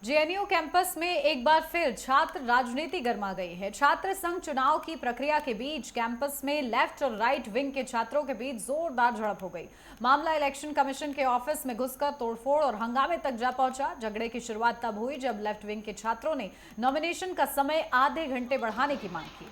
JNU campus में एक बार फिर छात्र राजनीति गर्मा गई है। छात्र संघ चुनाव की प्रक्रिया के बीच कैंपस में लेफ्ट और राइट विंग के छात्रों के बीच जोरदार झड़प हो गई। मामला इलेक्शन कमीशन के ऑफिस में घुसकर तोड़फोड़ और हंगामे तक जा पहुंचा। झगड़े की शुरुआत तब हुई जब लेफ्ट विंग के छात्रों ने नॉमिनेशन का समय आधे घंटे बढ़ाने की मांग की,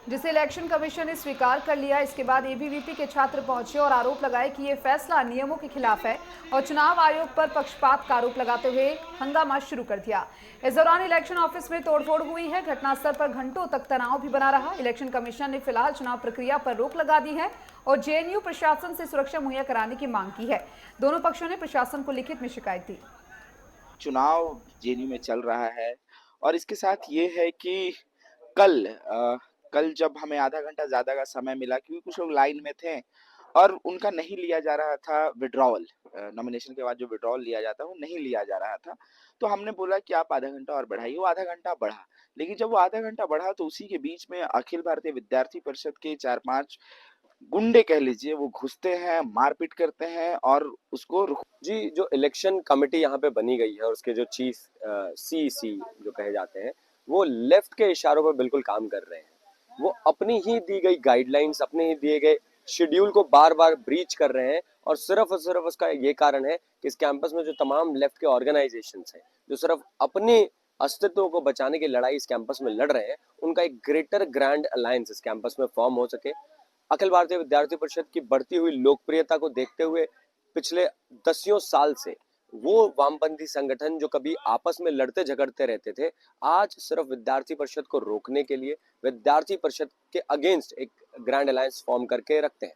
जिसे इलेक्शन कमीशन ने स्वीकार कर लिया। इसके बाद एबीवीपी के छात्र पहुंचे और आरोप लगाए कि ये फैसला नियमों के खिलाफ है और चुनाव आयोग पर पक्षपात का आरोप लगाते हुए हंगामा शुरू कर दिया। इस दौरान इलेक्शन ऑफिस में तोड़फोड़ हुई है। घटनास्थल पर घंटों तक तनाव भी बना रहा। इलेक्शन कमीशन ने फिलहाल चुनाव प्रक्रिया पर रोक लगा दी है और जेएनयू प्रशासन से सुरक्षा मुहैया कराने की मांग की है। दोनों पक्षों ने प्रशासन को लिखित में शिकायत दी। चुनाव जेएनयू में चल रहा है और इसके साथ ये है कि कल कल जब हमें आधा घंटा ज़्यादा का समय मिला क्योंकि कुछ लोग लाइन में थे और उनका नहीं लिया जा रहा था विड्रॉवल। नॉमिनेशन के बाद जो विड्रॉवल लिया जाता है वो नहीं लिया जा रहा था। तो हमने बोला कि आप आधा घंटा और बढ़ाइए, वो आधा घंटा बढ़ा। लेकिन जब वो आधा घंटा बढ़ा तो उसी के बीच में अखिल भारतीय विद्यार्थी परिषद के 4-5 गुंडे कह लीजिए वो घुसते हैं, मारपीट करते हैं और उसको जी, जो इलेक्शन कमेटी यहाँ पे बनी गई है और उसके जो चीफ सीईसी जो कहे जाते हैं, वो लेफ्ट के इशारों पर बिल्कुल काम कर रहे हैं। वो अपनी ही दी गई गाइडलाइंस, अपने ही दिए गए शेड्यूल को बार-बार ब्रीच कर रहे हैं और सिर्फ और सिर्फ उसका ये कारण है कि इस कैंपस में जो तमाम लेफ्ट के ऑर्गेनाइजेशंस हैं, जो सिर्फ अपने अस्तित्व को बचाने की लड़ाई इस कैंपस में लड़ रहे हैं, उनका एक ग्रेटर ग्रैंड अलायंस इस कैंपस में फॉर्म हो सके। अखिल भारतीय विद्यार्थी परिषद की बढ़ती हुई लोकप्रियता को देखते हुए पिछले दसियों साल से वो वामपंथी संगठन जो कभी आपस में लड़ते झगड़ते रहते थे, आज सिर्फ विद्यार्थी परिषद को रोकने के लिए विद्यार्थी परिषद के अगेंस्ट एक ग्रैंड अलायंस फॉर्म करके रखते हैं।